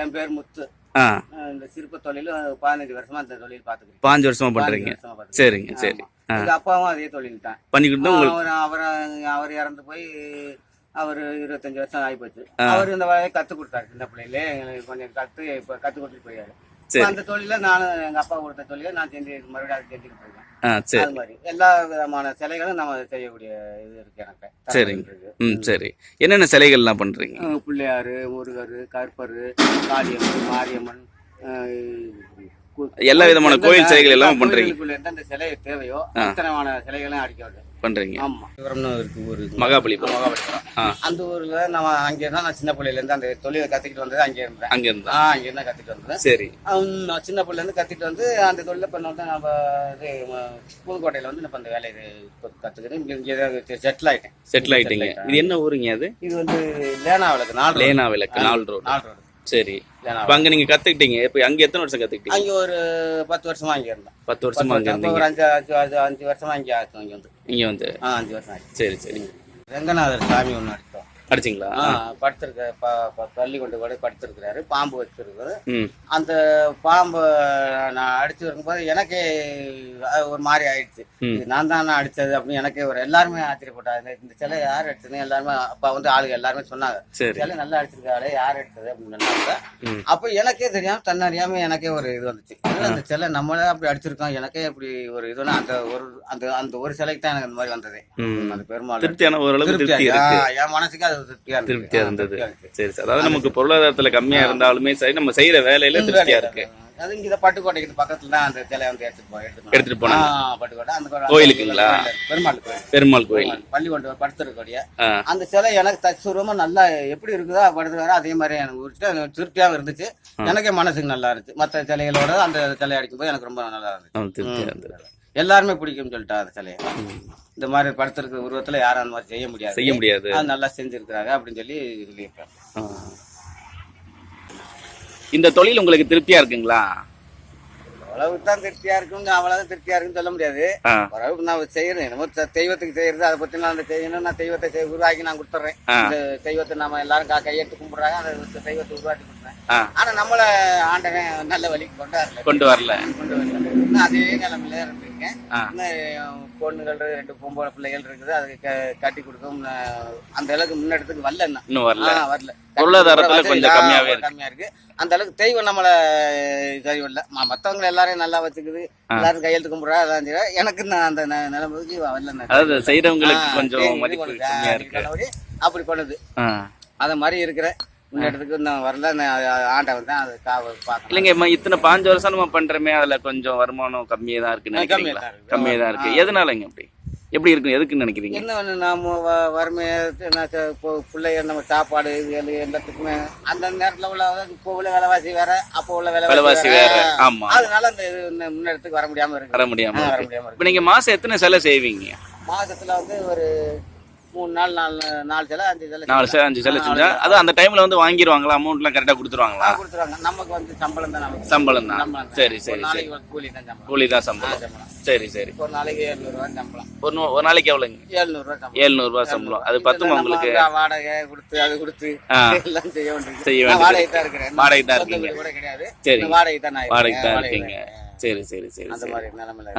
என் பேர் முத்து. இந்த சிற்ப தொழில் 15 வருஷமா இந்த தொழில் பாத்துக்கிறேன். 5 வருஷமா பண்றீங்க. சரிங்க, சரி. எங்க அப்பாவும் அதே தொழில் தான் பண்ணிக்கிட்டு அவர் இறந்து போய் அவரு 25 வருஷம் ஆகி போச்சு. அவர் இந்த வேலையை கத்து கொடுத்தாரு. சின்ன பிள்ளையிலே எங்களுக்கு கொஞ்சம் இப்ப கத்து கொடுத்துட்டு போயாரு. அந்த தொழில நானும் எங்க அப்பா கொடுத்த தொழில நான் செஞ்சு மறுபடியும் அதை செஞ்சுக்கிட்டு இருக்கேன். அது மாதிரி எல்லா விதமான சிலைகளும் நம்ம செய்யக்கூடிய இது இருக்கு எனக்கு. சரிங்க. சரி. என்னென்ன சிலைகள்லாம் பண்றீங்க? பிள்ளையாரு, முருகர், கருப்பர், காளியம்மன், மாரியம்மன், எல்லா விதமான கோயில் சிலைகள் எல்லாம் பண்றீங்க. எந்தெந்த சிலை தேவையோ அத்தனைமான சிலைகளும் அடிக்க பண்றீங்க. ஆமா. இருக்கு ஊரு மகாபலிபுரம். அந்த ஊர்ல நம்ம அங்க இருந்தா நான் சின்ன பிள்ளையில இருந்து அந்த தொழிலை கத்துக்கிட்டு வந்தது அங்க இருந்தேன். அங்க இருந்தா கத்துக்கிட்டு வந்தேன். சரி. நான் சின்ன பிள்ளைல இருந்து கத்துக்கிட்டு வந்து அந்த தொழில பண்ண நம்ம இது புதுக்கோட்டையில வந்து அந்த வேலையை கத்துக்கிறேன். இங்க செட்டில் ஆயிட்டீங்க. இது என்ன ஊருங்க? இது வந்து லேனா விளக்கு 4 ரோடு. சரி. அங்க நீங்க கத்துக்கிட்டீங்க. இப்ப அங்க எத்தனை வருஷம் கத்துக்கிட்டீங்க? அங்க ஒரு 10 வருஷமா அங்க இருந்தேன். 10 வருஷமா அங்க இருந்தீங்க. ஒரு 5 வருஷமா இங்க வந்து 5 வருஷம் ஆச்சு. சரி, சரி. ரங்கநாதர் சாமி ஒண்ணு அடிச்சிங்களா? பள்ளி கொண்டு கூட படுத்திருக்கிறாரு. பாம்பு வச்சிருக்காரு. அந்த பாம்பை நான் அடிச்சு வரும்போது எனக்கே ஒரு மாதிரி ஆயிடுச்சு. நான் தான் அடிச்சது அப்படின்னு எனக்கே எல்லாருமே ஆச்சரியப்பட்டாங்க. இந்த சிலை யார் அடிச்சதுன்னு எல்லாருமே அப்பா வந்து ஆளுங்க எல்லாருமே சொன்னாங்க. சிலை நல்லா அடிச்சிருக்காரு, யார் அடிச்சது அப்படின்னு சொன்னாங்க. அப்ப எனக்கே தெரியாம தன்னறியாம எனக்கே ஒரு இது வந்துச்சு. அந்த சிலை நம்மளே அப்படி அடிச்சிருக்கோம். எனக்கே இப்படி ஒரு இதுனா அந்த ஒரு சிலைக்கு தான் எனக்கு அந்த மாதிரி வந்தது. அந்த பெருமாள் என் மனசுக்கு அது திருப்தியா இருந்தது. சரி, அதாவது நமக்கு பொருளாதாரத்துல கம்மியா இருந்தாலுமே சரி, நம்ம செய்யற வேலையில திருப்தியா இருக்கு. அது இங்க பட்டுக்கோட்டைக்கு பக்கத்துல தான் அந்த சிலையை வந்து எடுத்துட்டு போனா பட்டுக்கோட்டை அந்த கோயிலுக்குங்களா? பெருமாள் கோயில் பள்ளி கொண்டு படுத்திருக்கக்கூடிய அந்த சிலை எனக்கு தற்சூரமா நல்லா எப்படி இருக்குதோ படுத்துக்காரோ அதே மாதிரி எனக்கு உரிச்சுட்டு திருப்தியாவும் இருந்துச்சு. எனக்கே மனசுக்கு நல்லா இருந்துச்சு. மற்ற சிலைகளோட அந்த சிலை அடிக்கும் போது எனக்கு ரொம்ப நல்லா இருந்துச்சு. எல்லாருமே பிடிக்கும்னு சொல்லிட்டா அந்த சிலையை. இந்த மாதிரி படுத்திருக்க உருவத்துல யாரும் அந்த மாதிரி செய்ய முடியாது. அது நல்லா செஞ்சிருக்கிறாங்க அப்படின்னு சொல்லி சொல்லியிருக்காங்க. இந்த தொழில் உங்களுக்கு திருப்தியா இருக்குங்களா? அவ்வளவுதான் திருப்தியா இருக்குன்னு அவ்வளவுதான் திருப்தியா இருக்குன்னு சொல்ல முடியாது. ஓரளவுக்கு நான் செய்யறேன். என்னமோ தெய்வத்துக்கு செய்யறது அதை பத்தி நான் செய்யணும். நான் தெய்வத்தை உருவாக்கி நான் கொடுத்துறேன். இந்த தெய்வத்தை நம்ம எல்லாரும் கையெடுத்து கும்பிடுறாங்க. அந்த தெய்வத்தை உருவாக்கி கொடுத்துறேன். ஆனா நம்மள ஆண்டவன் நல்ல வழிக்கு கொண்டு வரல. அதே நிலைமையில இருந்திருக்கேன். பொண்ணுகள் 2 பொம்பளை பிள்ளைகள் இருக்குது. அதுக்கு கட்டி கொடுக்கும் அந்த அளவுக்கு முன்னெடுத்துக்கு வரல. பொருளாதாரத்துல கொஞ்சம் கம்மியா இருக்கு. அந்த அளவுக்கு தெய்வம் நம்மள சரி வரல. மத்தவங்க எல்லாரையும் நல்லா வச்சுக்குது. எல்லாரும் கையெழுத்து கும்பிடுறா. அதான் எனக்கு அந்த நிலைமைக்கு வரல. செய்யறவங்களுக்கு கொஞ்சம் மதிப்பு கம்மியா இருக்கு. அப்படி பண்ணுது. அத மாதிரி இருக்கிற முன்னெடுத்துக்கு நான் வரல. ஆண்டவன் தான் அது பார்க்க இல்லைங்க. இத்தனை 5 வருஷம் நம்ம பண்றோமே, அதுல கொஞ்சம் வருமானம் கம்மியா தான் இருக்கு. கம்மியா தான் இருக்கு. எதனாலங்க அப்படி எப்படி இருக்கு? எதுக்குன்னு நினைக்கிறீங்க? என்ன நாம வறுமையை பிள்ளைங்க நம்ம சாப்பாடு எல்லாத்துக்குமே அந்த நேரத்துல உள்ள இப்போ உள்ள விலைவாசி வேற, அப்போ உள்ள விலைவாசி வேற. ஆமா. அதனால அந்த முன்னெடுத்துக்கு வர முடியாம இருக்கு. இப்ப நீங்க மாசம் எத்தனை சிலை செய்வீங்க? மாசத்துல வந்து ஒரு 3 நாள் 4 சிலை 5 சிலை செஞ்சா அது அந்த டைம்ல வந்து வாங்கிடுவாங்களா? அமௌண்ட் எல்லாம் கரெக்டா கொடுத்துருவாங்களா? நமக்கு வந்து சம்பளம் தான். சரி, கூலி தான் சம்பளம். சரி. ஒரு நாளைக்கு 700 ரூபாய் சம்பளம். ஒரு நாளைக்கு எவ்வளவுங்க? 700 ரூபாய் சம்பளம். அது பத்துமா உங்களுக்கு? வாடகை கொடுத்து அது கொடுத்து எல்லாம் செய்ய வேண்டியது. வாடகை தான் இருக்கிறேன். கூட கிடையாது. சரி, வாடகை தான் இருக்கீங்க. சரி. அந்த மாதிரி நிலைமையில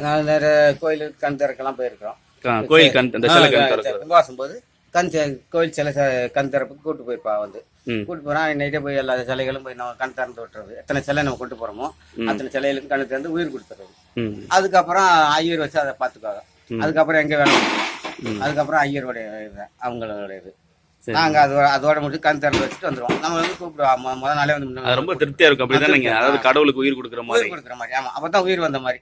நான் நிறைய கோயிலுக்கு கண் திறக்கலாம் போயிருக்கிறோம். கோயில் கும்பாசம் போது கோயில் சிலை கண் திறப்புக்கு கூட்டு போயிருப்பா. கூட்டு போறான். நைட்டே போய் எல்லா சிலைகளும் போய் நம்ம கண் திறந்து விட்டுறது. எத்தனை சிலை நம்ம கொண்டு போறோமோ அத்தனை சிலைகளுக்கு கண் திறந்து உயிர் கொடுத்துறது. அதுக்கப்புறம் ஐயர் வச்சு அதை பார்த்துக்காங்க. அதுக்கப்புறம் எங்க வேணும். அதுக்கப்புறம் ஐயருடைய அவங்களோட இது நாங்க அதோட முடிச்சு கண் திறந்து வச்சுட்டு வந்துருவோம். நம்ம வந்து கூப்பிடுவோம். முதல் நாளே வந்து ரொம்ப திருப்தியா இருக்கும். அப்படிதானே? அதாவது கடவுளுக்கு உயிர் கொடுக்குற மாதிரி. ஆமா, அப்பதான் உயிர் வந்த மாதிரி.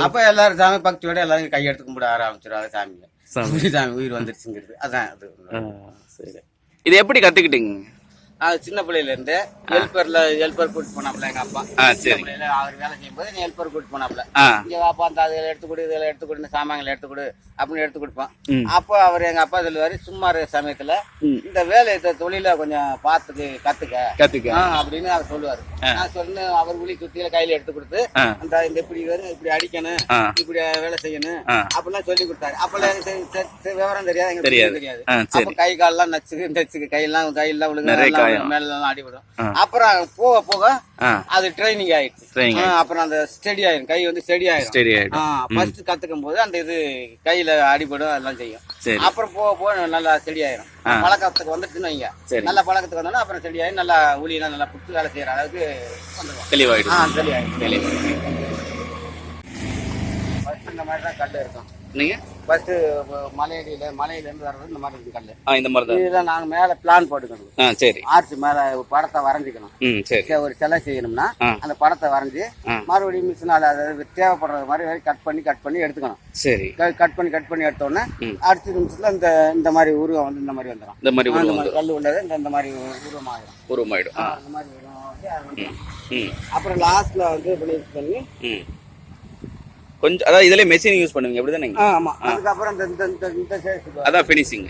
அப்ப எல்லாரும் சாமி பக்தியோட எல்லாரும் கையெடுத்து கும்பிட ஆரம்பிச்சிருவாங்க. சாமி உயிர் வந்துருச்சுங்கிறது அதான் அது. சரி. இது எப்படி கத்துக்கிட்டீங்க? சின்ன பிள்ளையில இருந்து ஹெல்பர் கூட்டு போனாப்ல எங்க அப்பா. அவர் வேலை செய்யும் போது ஹெல்பர் கூட்டு போனாப்ல. இங்க வாப்பா அந்த அதில் எடுத்துக்கொடு இதெல்லாம் எடுத்துக்கொடு இந்த சாமான்களை எடுத்துக்கொடு அப்படின்னு எடுத்து கொடுப்பான். அப்போ அவர் எங்க அப்பா சொல்லுவாரு, சும்மா சமயத்துல இந்த வேலை தொழில கொஞ்சம் பார்த்துக்கு கத்துக்க அப்படின்னு அவர் சொல்லுவாரு. நான் சொன்ன அவர் உளி சுத்தியில கையில எடுத்து கொடுத்து அந்த இந்த இப்படி வரும், இப்படி அடிக்கணும், இப்படி வேலை செய்யணும் அப்படிலாம் சொல்லி கொடுத்தாரு. அப்பெல்லாம் விவரம் தெரியாது. அப்ப கை கால்லாம் நச்சுக்கு கையெல்லாம் விழுங்க காயம். மேலாம் அடிபடும். அப்புறம் போக போக அது ட்ரைனிங் ஆயிடுச்சு. அப்புறம் அந்த ஸ்டெடி ஆயிரும், கை வந்து ஸ்டெடி ஆயிரும். ஃபர்ஸ்ட் கத்துக்கும் போது அந்த இது கையில அடிபடும், அதெல்லாம் செய்யும். அப்புறம் போக போக நல்லா ஸ்டெடி ஆயிரும். பழக்கத்துக்கு வந்துட்டுன்னு வைங்க, நல்ல பழக்கத்துக்கு வந்தோன்னா அப்புறம் ஸ்டெடி ஆகி நல்லா ஊழியெல்லாம் நல்லா புடிச்சு வேலை செய்யற அளவுக்கு வந்துடும். தெளிவாயிடும். தெளிவாயிடும். ஃபர்ஸ்ட் இந்த மாதிரி தான் கல் இருக்கும். நீங்க ஃபர்ஸ்ட் மலையிலேருந்து வர்றது இந்த மாதிரி இருக்கும் கல். இந்த மாதிரி தான் இதெல்லாம் நாங்கள் மேலே பிளான் போட்டுக்கணும். சரி. ஆர்ச் மேலே படத்தை வரைஞ்சிக்கணும். சரி. ஒரு சிலை செய்யணும்னா அந்த படத்தை வரைஞ்சி மறுபடியும் மிஷினால் அதாவது தேவைப்படுறது மாதிரி கட் பண்ணி எடுத்துக்கணும். சரி. கட் பண்ணி எடுத்தோடனே அடுத்த நிமிஷத்துல இந்த மாதிரி உருவம் வந்து இந்த மாதிரி வந்துடும். இந்த மாதிரி கல் உள்ளது இந்த மாதிரி உருவமாயிடும். அந்த மாதிரி அப்புறம் லாஸ்ட்ல வந்து பண்ணி கொஞ்சம் அதாவது இதுல மெஷின் யூஸ் பண்ணுவீங்க அப்படிதானே? ஆமா. அதுக்கு அப்புறம் இந்த அதான் ஃபினிஷிங்.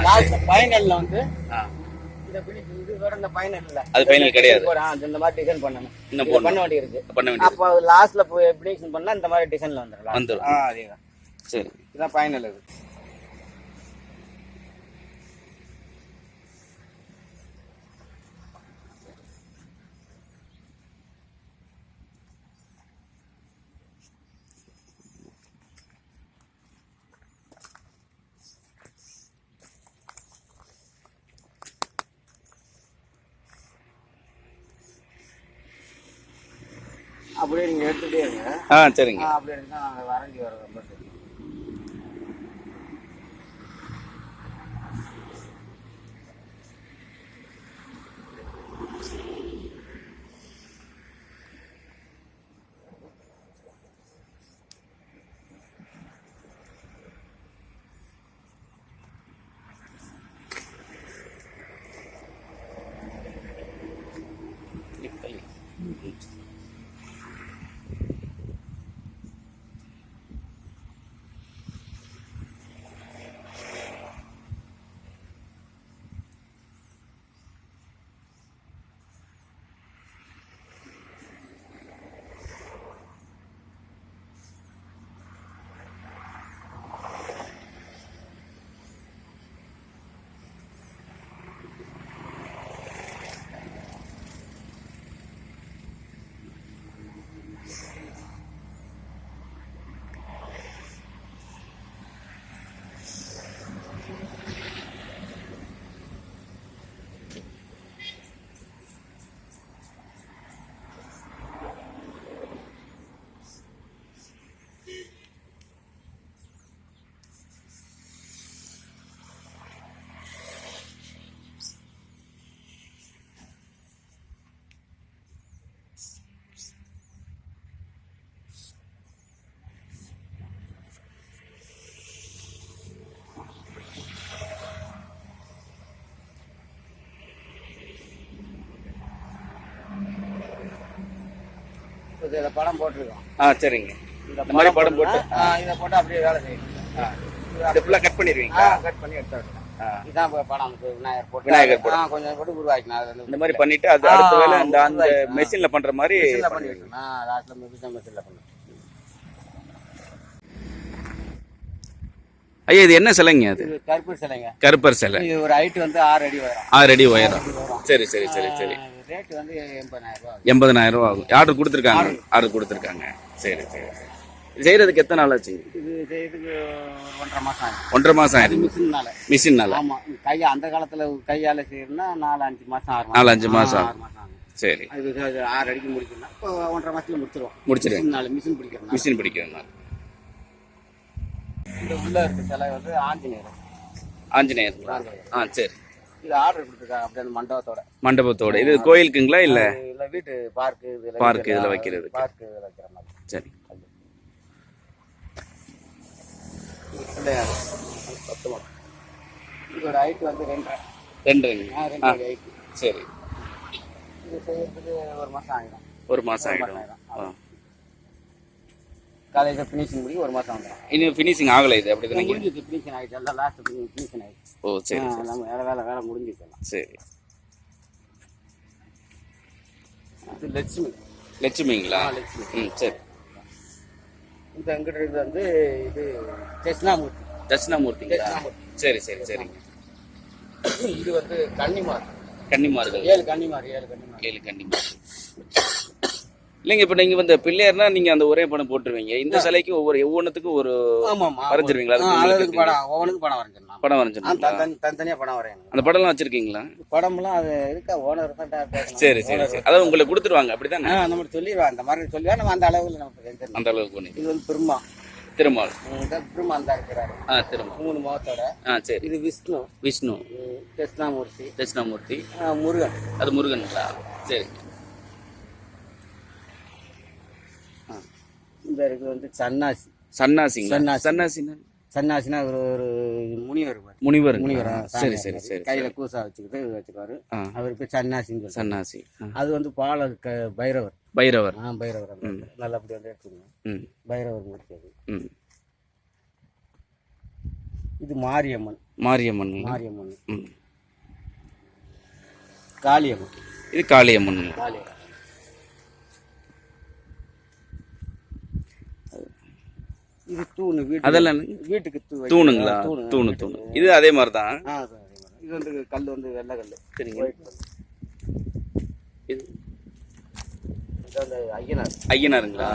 லாஸ்ட் ஃபைனல்ல வந்து இந்த ஃபினிஷிங் இது வர இந்த ஃபைனல் இல்ல. அது ஃபைனல் கிடையாது. இந்த மாதிரி டிசைன் பண்ணனும். இன்னும் பண்ண வேண்டியிருக்கு. அப்ப லாஸ்ட்ல போய் ஃபினிஷிங் பண்ணா இந்த மாதிரி டிசைன்ல வந்துரும். அதேதான். சரி. இதான் ஃபைனல் இது. அப்படியே நீங்க எடுத்துட்டே இருங்க. சரிங்க. அப்படியே இருந்தா நாங்க வரைஞ்சி வர ரொம்ப சரி. இதுல படம் போட்டுருக்கோம். சரிங்க. இந்த மாதிரி படம் போட்டு இதை போட்டு அப்படியே வேலை செய்யணும். இது ஃபுல்லா கட் பண்ணிடுவீங்க? கட் பண்ணி எடுத்துடணும். இதான் படம் விநாயகர் படம் கொஞ்சம் போட்டு உருவாக்கணும். இந்த மாதிரி பண்ணிட்டு அது அடுத்த வேலை அந்த மெஷின்ல பண்ற மாதிரி பண்ணிடணும். லாஸ்ட்ல மெஷின்ல பண்ணணும். ஐயா இது என்ன சிலைங்க? அது கருப்பர் சிலைங்க. கருப்பர் சிலை. இது ஒரு ஹைட் வந்து 6 அடி வரும். 6 அடி உயரம். சரி சரி சரி சரி. ரேட் வந்து 80,000 ரூபாய். 80,000 ரூபாய் ஆகும். ஆர்டர் கொடுத்துருக்காங்க. சரி சரி. இது செய்யறதுக்கு எத்தனை நாள் ஆச்சுங்க? இது செய்யறதுக்கு 1.5 மாசம் ஆகும். 1.5 மாசம் ஆயிடும். மிஷின்னால. ஆமா. அந்த காலத்துல கையால செய்யறதுன்னா 4-5 மாசம் ஆகும். 4-5 மாசம் ஆகும். சரி. இது 6 அடிக்கு முடிக்கணும். இப்போ 1.5 மாசத்துல முடிச்சிருவோம். மிஷின் பிடிக்கிறதுனால. இந்த உள்ள இருக்க சிலை வந்து ஆஞ்சநேயர். சரி. இது ஆர்டர் கொடுத்துருக்காங்க அப்படியே மண்டபத்தோட. இது கோயிலுக்குங்களா இல்ல வீட்டு பார்க் இதுல வைக்கிறது? பார்க் இதுல வைக்கிற மாதிரி. சரி. இதோட ஹைட் வந்து 2.5 ஹைட். சரி. இது செய்யறதுக்கு 1 மாசம் ஆகிடும். 1 மாசம் ஆகிடும். காலேஜ் ஃபினிஷிங் முடிக்க 1 மாசம் ஆகும். இன்னும் ஃபினிஷிங் ஆகல இது அப்படி தானே? முடிஞ்சிச்சு. ஃபினிஷிங் ஆயிடுச்சு. எல்லாம் லாஸ்ட் ஃபினிஷிங் ஆயிடுச்சு. ஓ சரி. நம்ம வேலை முடிஞ்சிச்சு. சரி. இது லட்சுமிங்களா? சரி. இந்த எங்கிட்ட இது வந்து இது தட்சிணாமூர்த்திங்களா? சரி சரி சரிங்க. இது வந்து கன்னிமார். கன்னிமார்கள் 7 கன்னிமார் 7 கன்னிமார் 7 கன்னிமார்கள். இல்லைங்க, இப்போ நீங்கள் வந்து பிள்ளையார்னா நீங்கள் அந்த ஒரே படம் போட்டுருவீங்க. இந்த சிலைக்கு ஒவ்வொன்றுத்துக்கும் ஒரு ஆமாம்மா வரைஞ்சிருவீங்களா? அதுக்கு படம் ஒவ்வொன்றுக்கும் படம் வரைஞ்சிடலாம். படம் வரைஞ்சிருக்கீங்களா? தனித்தனியாக படம் வரையணும். அந்த படம்லாம் வச்சிருக்கீங்களா? படம்லாம் அது இருக்கா ஓனர் தான் சரி சரி சரி. அதாவது உங்களுக்கு கொடுத்துருவாங்க அப்படித்தானே? நம்ம சொல்லிடுவாங்க அந்த மாதிரி சொல்லுவா நம்ம அந்த அளவுக்கு நமக்கு செஞ்சிடலாம். அந்த அளவுக்கு பண்ணி. இது வந்து பெருமா திருமால். பெருமா அந்த இருக்கிறாரு. திருமால் 3 முகத்தோட. சரி. இது விஷ்ணு. விஷ்ணு. தட்சிணாமூர்த்தி. தட்சிணாமூர்த்தி. முருகன். அது முருகனுங்களா? சரி. இந்த இருக்கு வந்து சன்னாசி. சன்னாசிங்களா? சன்னாசினா சன்னாசினா ஒரு முனிவர். முனிவர். சரி சரி சரி. கையில கூசா வச்சுக்கிட்டு வச்சுக்குவாரு. அவருக்கு சன்னாசின்னு சொல்லுவாங்க. சன்னாசி. அது வந்து பால பைரவர். பைரவர். பைரவர் நல்லபடி வந்து எடுத்துக்கணும். பைரவர் மூர்த்தி அது. இது மாரியம்மன். மாரியம்மன். காளியம்மன். இது காளியம்மன். இது தூணு. அதெல்லாம் வீட்டுக்கு தூணுங்களா? தூணு. இது அதே மாதிரி தான். இது வந்து கல் வந்து வெள்ளை கல். சரிங்க. இது ஐயனார். ஐயனாருங்களா?